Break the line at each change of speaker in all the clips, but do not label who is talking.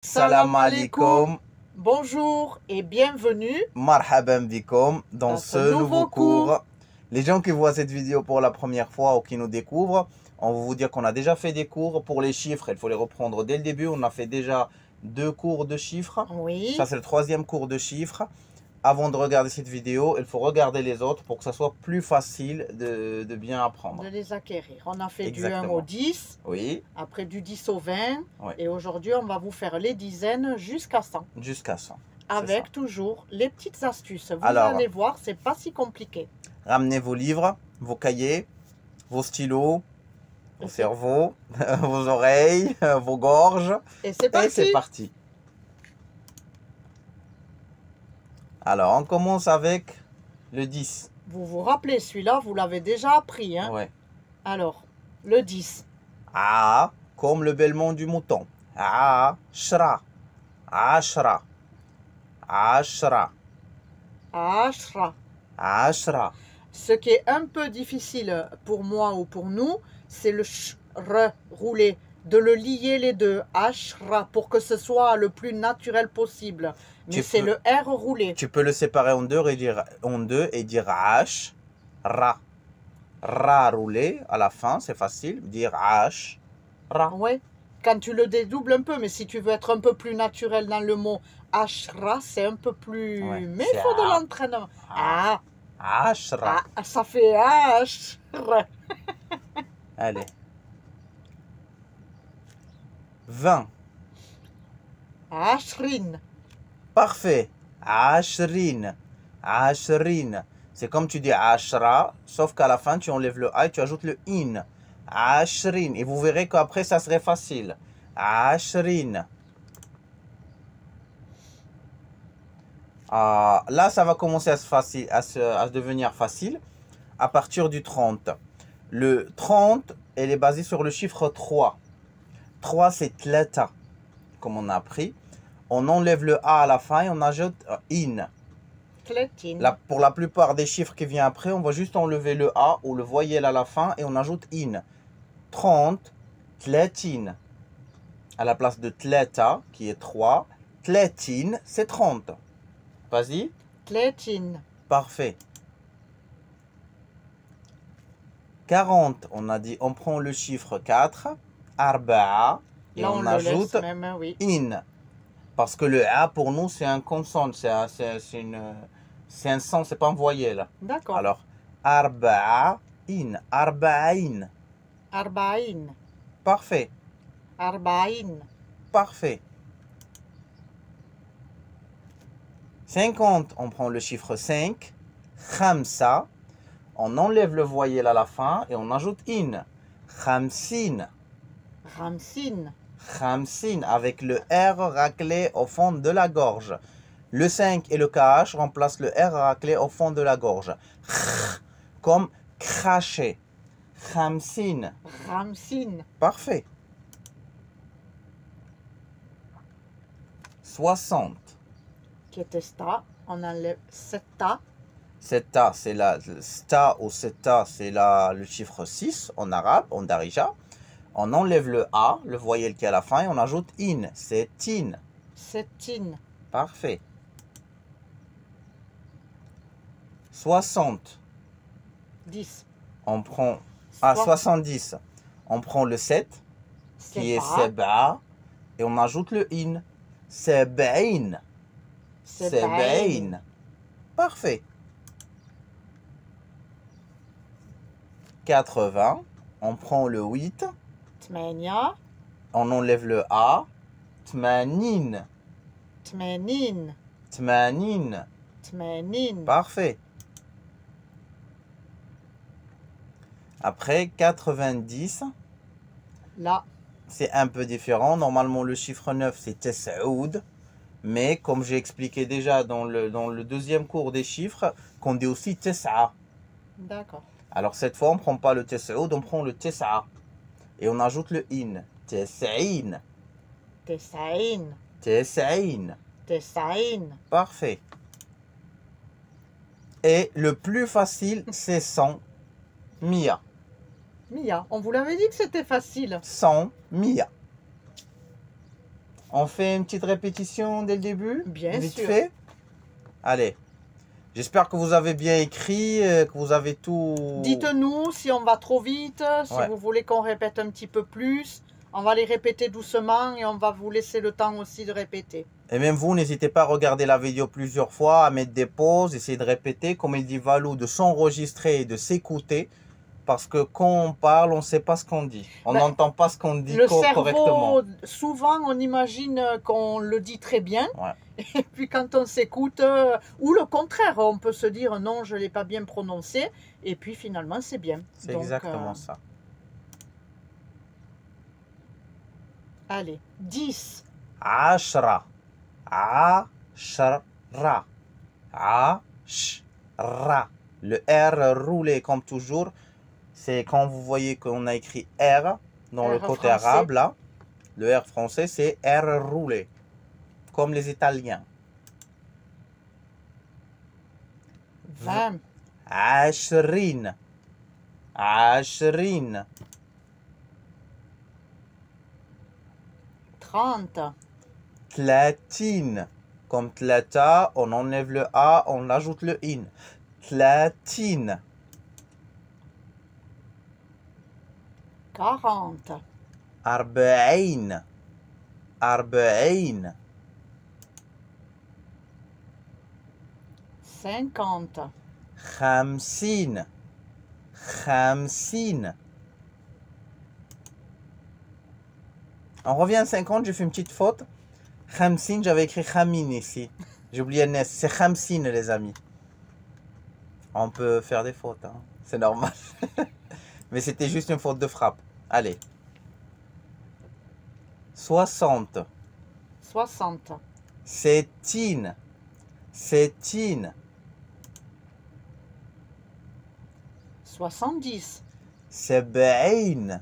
Salam alaikum,
alaikum, bonjour et bienvenue
marhaban bikum dans ce nouveau cours. Les gens qui voient cette vidéo pour la première fois ou qui nous découvrent, on va vous dire qu'on a déjà fait des cours pour les chiffres. Il faut les reprendre dès le début. On a fait déjà 2 cours de chiffres.
Oui.
Ça, c'est le 3e cours de chiffres. Avant de regarder cette vidéo, il faut regarder les autres pour que ça soit plus facile de bien apprendre.
De les acquérir. On a fait
Exactement.
du 1 au 10,
oui,
après du 10 au 20,
oui.
Et aujourd'hui on va vous faire les dizaines jusqu'à 100.
Jusqu'à 100.
Avec toujours les petites astuces. Vous
Alors,
allez voir, c'est pas si compliqué.
Ramenez vos livres, vos cahiers, vos stylos, vos cerveaux, vos oreilles, vos gorges.
Et c'est parti.
Et c'est parti. Alors, on commence avec le 10.
Vous vous rappelez, celui-là, vous l'avez déjà appris. Hein?
Ouais.
Alors, le 10.
Ah, comme le bêlement du mouton. Ah, shra. Ashra. Ashra.
Ashra.
Ashra.
Ce qui est un peu difficile pour moi ou pour nous, c'est le r roulé, de le lier les deux, ashra, pour que ce soit le plus naturel possible. Mais c'est le R roulé.
Tu peux le séparer en deux et dire H, Ra. Ra roulé à la fin, c'est facile. Dire H, Ra.
Ouais, quand tu le dédoubles un peu, mais si tu veux être un peu plus naturel dans le mot ashra, c'est un peu plus...
Ouais,
mais il faut de l'entraînement. Ah.
Ashra.
Ah, ça fait H.
Allez. 20.
Ashrin.
Parfait. Ashrin. Ashrin. C'est comme tu dis Ashra, sauf qu'à la fin, tu enlèves le A et tu ajoutes le in. Ashrin. Et vous verrez qu'après, ça serait facile. Ashrin. Là, ça va commencer à se devenir facile à partir du 30. Le 30, elle est basée sur le chiffre 3. 3, c'est tlata, comme on a appris. On enlève le A à la fin et on ajoute in. Là, pour la plupart des chiffres qui viennent après, on va juste enlever le A ou le voyelle à la fin et on ajoute in. 30, tletin. À la place de tleta, qui est 3, tletin, c'est 30. Vas-y.
Tletin.
Parfait. 40, on a dit, on prend le chiffre 4, arba'a, et
là,
on ajoute
même, oui.
in. Parce que le A pour nous, c'est un consonne, c'est un son, c'est pas un voyelle.
D'accord.
Alors, arba'in, arba'in.
Arba'in.
Parfait.
Arba'in.
Parfait. 50, on prend le chiffre 5, khamsa, on enlève le voyelle à la fin et on ajoute in. Khamsin.
Khamsin.
Khamsin, avec le R raclé au fond de la gorge. Le 5 et le KH remplacent le R raclé au fond de la gorge. Comme cracher. Khamsin.
Khamsin.
Parfait. 60.
Qui était sta, on enlève setta.
Setta, c'est la sta ou setta, c'est le chiffre 6 en arabe, en darija. On enlève le A, le voyelle qui est à la fin, et on ajoute in. C'est tin.
Settin.
Parfait. 60.
10.
On prend... 70. On prend le 7, qui est seba, et on ajoute le in. Sebain. Sebain. Parfait. 80. On prend le 8.
Tmania.
On enlève le A. Tmanin.
Tmanin.
Tmanin.
Tmanin.
Parfait. Après, 90.
Là.
C'est un peu différent. Normalement, le chiffre 9, c'est Tes'oud. Mais comme j'ai expliqué déjà dans le 2e cours des chiffres, qu'on dit aussi Tes'a.
D'accord.
Alors cette fois, on ne prend pas le Tes'oud, on prend le Tes'a. Et on ajoute le in. Tes'in.
Tes'ain.
Tes'ain.
Tes'ain.
Parfait. Et le plus facile, c'est 100. Mia.
Mia, on vous l'avait dit que c'était facile.
100. Mia. On fait une petite répétition dès le début?
Bien
Vite
sûr.
fait. Allez. J'espère que vous avez bien écrit, que vous avez tout...
Dites-nous si on va trop vite, si
Ouais.
vous voulez qu'on répète un petit peu plus. On va les répéter doucement et on va vous laisser le temps aussi de répéter.
Et même vous, n'hésitez pas à regarder la vidéo plusieurs fois, à mettre des pauses, essayer de répéter, comme il dit Valou, de s'enregistrer et de s'écouter. Parce que quand on parle, on ne sait pas ce qu'on dit. On
Ben,
n'entend pas ce qu'on dit
Le
correctement.
cerveau, souvent, on imagine qu'on le dit très bien.
Ouais.
Et puis quand on s'écoute, ou le contraire, on peut se dire non, je ne l'ai pas bien prononcé. Et puis finalement, c'est bien.
C'est
Donc,
exactement ça.
Allez, 10,
Ashra. Ashra. Ashra. Le R roulé comme toujours. C'est quand vous voyez qu'on a écrit R dans le
R
côté
français.
arabe là. Le R français c'est R roulé. Comme les Italiens.
20,
Ashrin. Ashrin.
30,
Tlatin. Comme tlata, on enlève le A, on ajoute le in. Tlatin.
40,
Arba'in. Arba'in.
50,
Khamsin. Khamsin. On revient à 50, j'ai fait une petite faute. Khamsin, j'avais écrit Khamin ici. J'ai oublié le Nes. C'est Khamsin, les amis. On peut faire des fautes, hein. C'est normal. Mais c'était juste une faute de frappe. Allez. 60.
60,
Settin. Settin.
70,
Seb'in.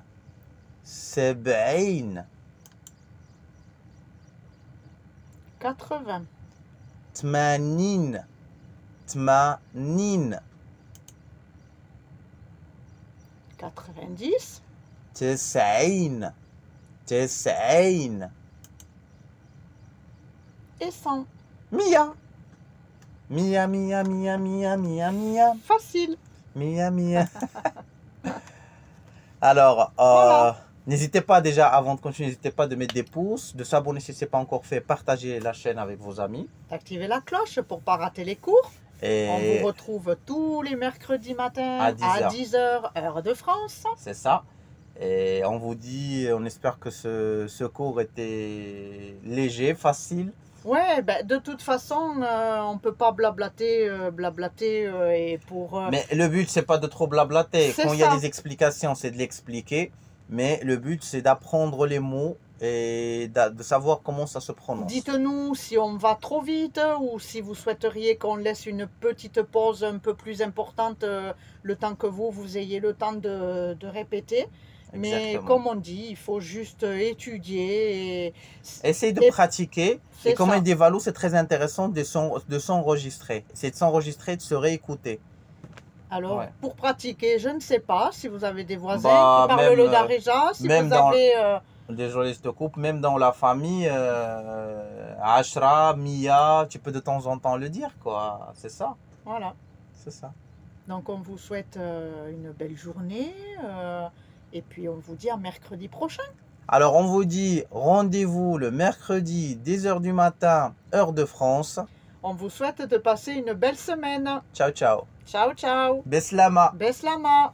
Seb'in.
80,
Tmanin. Tmanin.
90,
Tis'in. Tis'in.
et 100.
Mia. Mia, mia, mia, mia, mia, mia.
Facile.
Mia, mia. Alors,
Voilà.
n'hésitez pas déjà, avant de continuer, n'hésitez pas de mettre des pouces, de s'abonner si ce n'est pas encore fait, partager la chaîne avec vos amis.
Activez la cloche pour ne pas rater les cours. On
Et
vous retrouve tous les mercredis matins
À 10 heures.
10h, heure de France.
c'est ça. Et on vous dit, on espère que ce cours était léger, facile.
Ouais, ben, de toute façon, on ne peut pas blablater, et pour...
Mais le but, c'est pas de trop blablater.
C'est
Quand il y a
ça.
des explications, c'est de l'expliquer. Mais le but, c'est d'apprendre les mots et de savoir comment ça se prononce.
Dites-nous si on va trop vite ou si vous souhaiteriez qu'on laisse une petite pause un peu plus importante, le temps que vous ayez le temps de répéter. Mais
Exactement.
comme on dit, il faut juste étudier. Et...
Essayez de
Et
pratiquer.
c'est
Et comme
ça.
il dit Valou, c'est très intéressant de s'enregistrer. C'est de s'enregistrer, de se réécouter.
Alors,
Ouais.
pour pratiquer, je ne sais pas si vous avez des voisins
Bah,
qui parlent
même,
le Darija, si
même
vous
dans-
avez...
Désolé, je te coupe. Même dans la famille, Ashra, Mia, tu peux de temps en temps le dire, quoi. C'est ça.
Voilà.
C'est ça.
Donc, on vous souhaite une belle journée. Et puis, on vous dit à mercredi prochain.
Alors, on vous dit rendez-vous le mercredi, 10h du matin, heure de France.
On vous souhaite de passer une belle semaine.
Ciao, ciao.
Ciao, ciao.
Beslama.
Beslama.